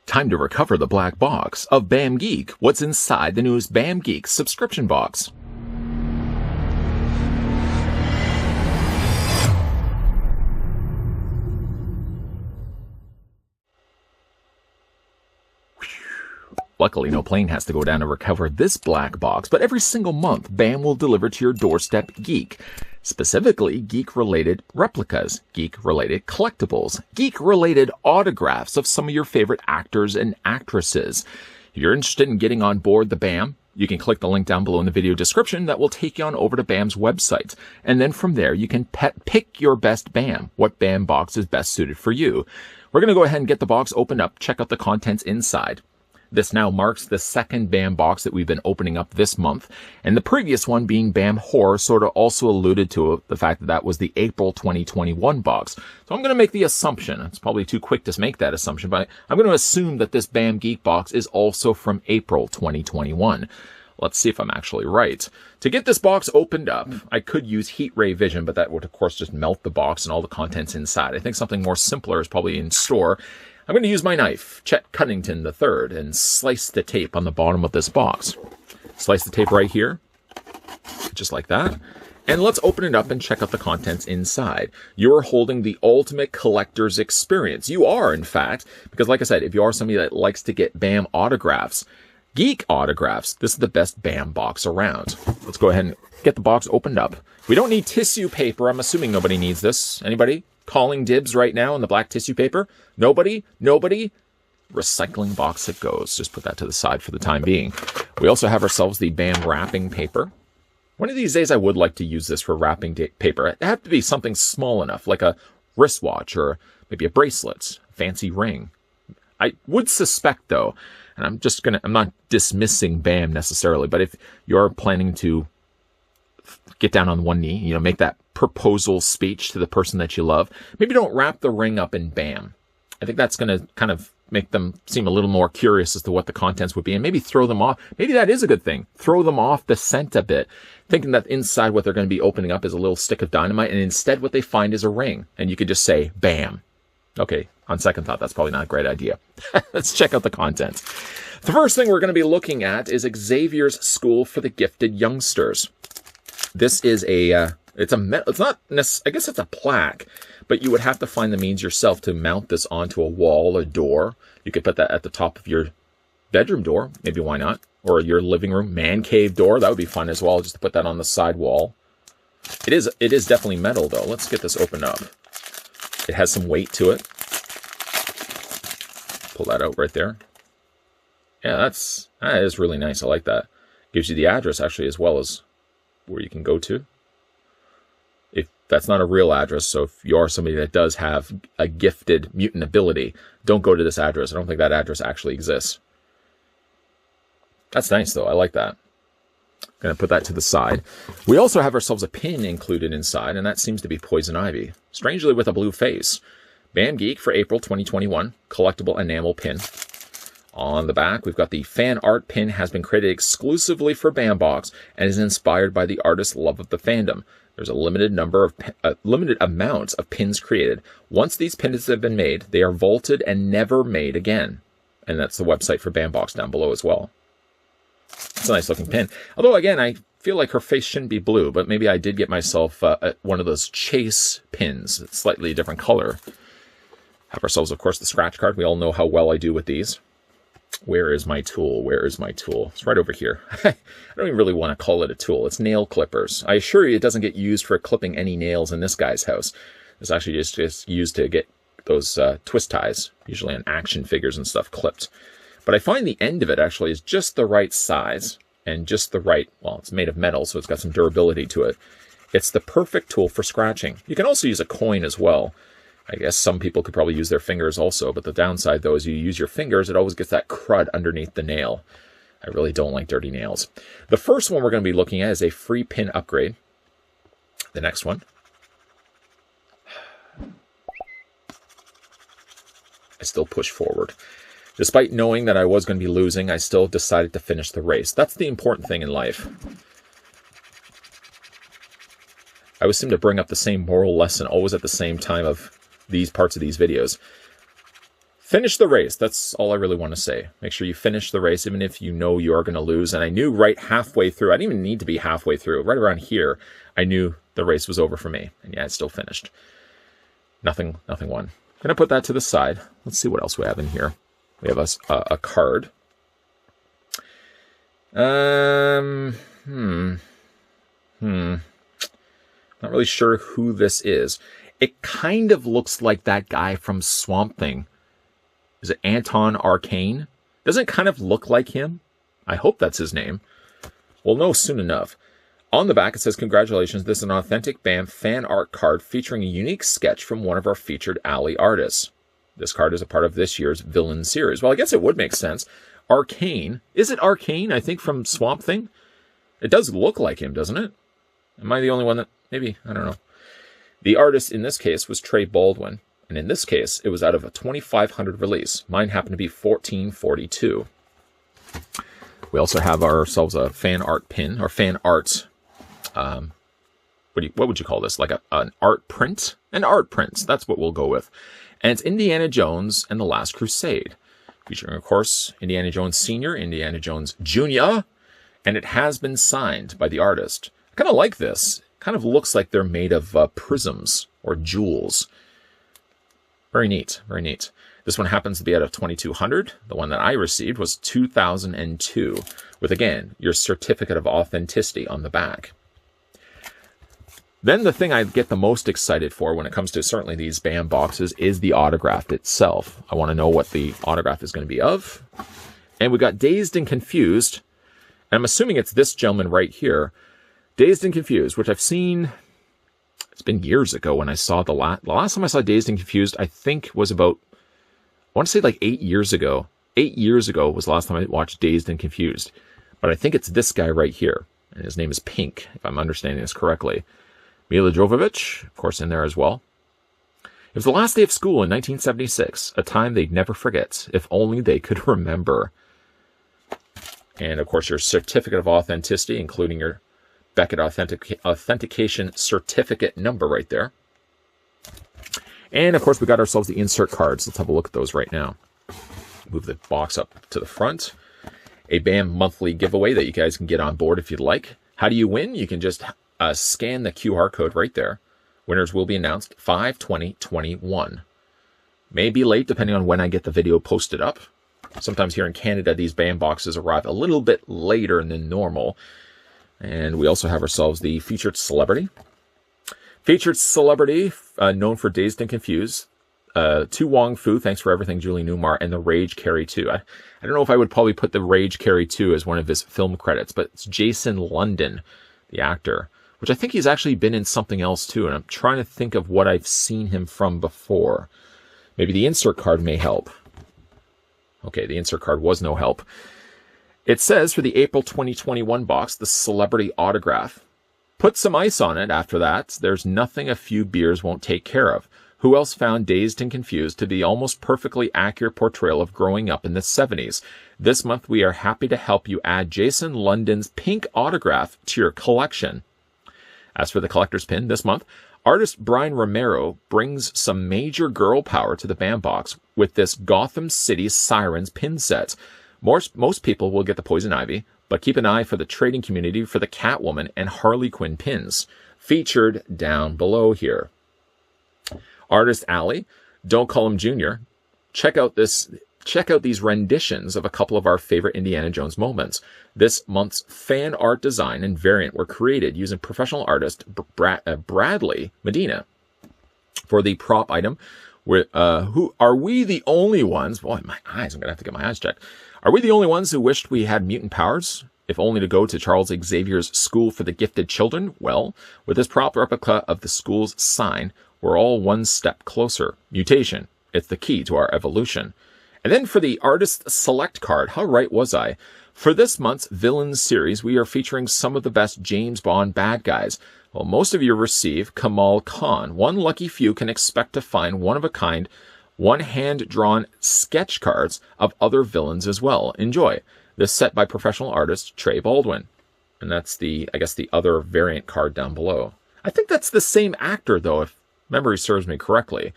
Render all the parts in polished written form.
Time to recover the black box of BAM Geek. What's inside the newest BAM Geek subscription box? Luckily, no plane has to go down to recover this black box, but every single month, BAM will deliver to your doorstep Geek. Specifically, Geek-related replicas, Geek-related collectibles, Geek-related autographs of some of your favorite actors and actresses. If you're interested in getting on board the BAM, you can click the link down below in the video description that will take you on over to BAM's website. And then from there, you can pick your best BAM, what BAM box is best suited for you. We're going to go ahead and get the box opened up, check out the contents inside. This now marks the second BAM box that we've been opening up this month, and the previous one being BAM Horror sort of also alluded to the fact that that was the April 2021 box. So I'm going to make the assumption, it's probably too quick to make that assumption, but I'm going to assume that this BAM Geek box is also from April 2021. Let's see if I'm actually right. To get this box opened up, I could use heat ray vision, but that would of course just melt the box and all the contents inside. I think something more simpler is probably in store. I'm going to use my knife, Chet Cunnington III, and slice the tape on the bottom of this box. Slice the tape right here, just like that. And let's open it up and check out the contents inside. You're holding the ultimate collector's experience. You are, in fact, because like I said, if you are somebody that likes to get BAM autographs, Geek autographs, this is the best BAM box around. Let's go ahead and get the box opened up. We don't need tissue paper. I'm assuming nobody needs this. Anybody? Calling dibs right now on the black tissue paper? Nobody? Nobody? Recycling box it goes. Just put that to the side for the time being. We also have ourselves the BAM wrapping paper. One of these days I would like to use this for wrapping paper. It have to be something small enough, like a wristwatch or maybe a bracelet, a fancy ring. I would suspect though, and I'm not dismissing BAM necessarily, but if you're planning to get down on one knee, make that proposal speech to the person that you love, maybe don't wrap the ring up in BAM. I think that's going to kind of make them seem a little more curious as to what the contents would be, and maybe throw them off. Maybe that is a good thing. Throw them off the scent a bit, thinking that inside what they're going to be opening up is a little stick of dynamite, and instead what they find is a ring, and you could just say BAM. Okay, on second thought, that's probably not a great idea. Let's check out the contents. The first thing we're going to be looking at is Xaviers School for the Gifted Youngsters. This is I guess it's a plaque, but you would have to find the means yourself to mount this onto a wall, a door. You could put that at the top of your bedroom door, maybe why not? Or your living room, man cave door, that would be fun as well, just to put that on the side wall. It is definitely metal though. Let's get this opened up. It has some weight to it. Pull that out right there. Yeah, that is really nice. I like that. Gives you the address actually as well as where you can go to. If that's not a real address, so if you are somebody that does have a gifted mutant ability, don't go to this address. I don't think that address actually exists. That's nice though. I like that. Going to put that to the side. We also have ourselves a pin included inside, and that seems to be Poison Ivy. Strangely with a blue face. BAM Geek for April 2021. Collectible enamel pin. On the back, we've got the fan art pin has been created exclusively for BAM Box and is inspired by the artist's love of the fandom. There's a limited amount of pins created. Once these pins have been made, they are vaulted and never made again. And that's the website for BAM Box down below as well. It's a nice looking pin. Although again, I feel like her face shouldn't be blue, but maybe I did get myself one of those chase pins. It's slightly a different color. Have ourselves, of course, the scratch card. We all know how well I do with these. Where is my tool? Where is my tool? It's right over here. I don't even really want to call it a tool. It's nail clippers. I assure you it doesn't get used for clipping any nails in this guy's house. It's actually just used to get those twist ties, usually on action figures and stuff, clipped. But I find the end of it actually is just the right size and just the right, well, it's made of metal, so it's got some durability to it. It's the perfect tool for scratching. You can also use a coin as well. I guess some people could probably use their fingers also, but the downside, though, is you use your fingers, it always gets that crud underneath the nail. I really don't like dirty nails. The first one we're going to be looking at is a free pin upgrade. The next one. I still push forward. Despite knowing that I was going to be losing, I still decided to finish the race. That's the important thing in life. I always seem to bring up the same moral lesson always at the same time of these parts of these videos. Finish the race. That's all I really want to say. Make sure you finish the race, even if you know you are going to lose. And I knew right halfway through, I didn't even need to be halfway through. Right around here, I knew the race was over for me. And yeah, it still finished. Nothing won. I'm going to put that to the side. Let's see what else we have in here. We have a card. Not really sure who this is. It kind of looks like that guy from Swamp Thing. Is it Anton Arcane? Doesn't it kind of look like him? I hope that's his name. We'll know soon enough. On the back, it says, congratulations, this is an authentic BAM fan art card featuring a unique sketch from one of our featured alley artists. This card is a part of this year's Villain series. Well, I guess it would make sense. Arcane. Is it Arcane, I think, from Swamp Thing? It does look like him, doesn't it? Am I the only one that... Maybe, I don't know. The artist in this case was Trey Baldwin. And in this case, it was out of a 2500 release. Mine happened to be 1442. We also have ourselves a fan art pin, or fan art... what would you call this? Like an art print? An art print. That's what we'll go with. And it's Indiana Jones and the Last Crusade. Featuring, of course, Indiana Jones Sr., Indiana Jones Jr., and it has been signed by the artist. I kind of like this. It kind of looks like they're made of prisms or jewels. Very neat, very neat. This one happens to be out of 2200. The one that I received was 2002, with, again, your certificate of authenticity on the back. Then the thing I get the most excited for when it comes to certainly these BAM boxes is the autograph itself. I want to know what the autograph is going to be of. And we got Dazed and Confused. And I'm assuming it's this gentleman right here. Dazed and Confused, which I've seen... It's been years ago when I saw the last time I saw Dazed and Confused, I think was about... I want to say like 8 years ago. 8 years ago was the last time I watched Dazed and Confused. But I think it's this guy right here. And his name is Pink, if I'm understanding this correctly. Mila Jovovich, of course, in there as well. It was the last day of school in 1976, a time they'd never forget, if only they could remember. And, of course, your certificate of authenticity, including your Beckett Authentication Certificate number right there. And, of course, we got ourselves the insert cards. Let's have a look at those right now. Move the box up to the front. A BAM monthly giveaway that you guys can get on board if you'd like. How do you win? You can just... scan the QR code right there. Winners will be announced 5/20/21. May be late depending on when I get the video posted up. Sometimes here in Canada, these BAM boxes arrive a little bit later than normal. And we also have ourselves the featured celebrity. Featured celebrity, known for Dazed and Confused. To Wong Fu, thanks for everything, Julie Newmar, and the Rage Carry 2. I don't know if I would probably put the Rage Carry 2 as one of his film credits, but it's Jason London, the actor. Which I think he's actually been in something else too, and I'm trying to think of what I've seen him from before. Maybe the insert card may help. Okay, the insert card was no help. It says for the April 2021 box, the celebrity autograph. Put some ice on it after that. There's nothing a few beers won't take care of. Who else found Dazed and Confused to be almost perfectly accurate portrayal of growing up in the 70s? This month we are happy to help you add Jason London's pink autograph to your collection. As for the collector's pin this month, artist Brian Romero brings some major girl power to the BAM box with this Gotham City Sirens pin set. Most people will get the Poison Ivy, but keep an eye for the trading community for the Catwoman and Harley Quinn pins, featured down below here. Artist Alley, don't call him Junior. Check out these renditions of a couple of our favorite Indiana Jones moments. This month's fan art design and variant were created using professional artist Bradley Medina. For the prop item, who are we the only ones? Boy, my eyes! I'm gonna have to get my eyes checked. Are we the only ones who wished we had mutant powers, if only to go to Charles Xaviers School for the Gifted Children? Well, with this prop replica of the school's sign, we're all one step closer. Mutation. It's the key to our evolution. And then for the Artist Select card, how right was I? For this month's Villains series, we are featuring some of the best James Bond bad guys. Well, most of you receive Kamal Khan. One lucky few can expect to find one-of-a-kind, one-hand-drawn sketch cards of other villains as well. Enjoy. This set by professional artist Trey Baldwin. And that's the, I guess, the other variant card down below. I think that's the same actor, though, if memory serves me correctly.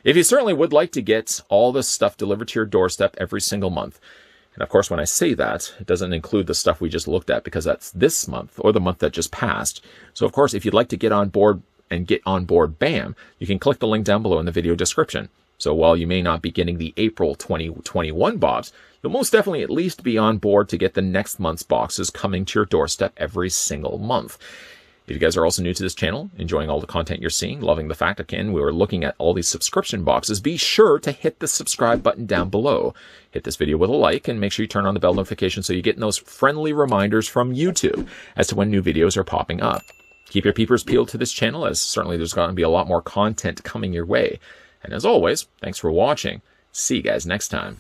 If you certainly would like to get all this stuff delivered to your doorstep every single month, and of course when I say that, it doesn't include the stuff we just looked at because that's this month or the month that just passed. So of course, if you'd like to get on board and get on board BAM, you can click the link down below in the video description. So while you may not be getting the April 2021 box, you'll most definitely at least be on board to get the next month's boxes coming to your doorstep every single month. If you guys are also new to this channel, enjoying all the content you're seeing, loving the fact, again, we were looking at all these subscription boxes, be sure to hit the subscribe button down below. Hit this video with a like and make sure you turn on the bell notification so you get those friendly reminders from YouTube as to when new videos are popping up. Keep your peepers peeled to this channel, as certainly there's going to be a lot more content coming your way. And as always, thanks for watching. See you guys next time.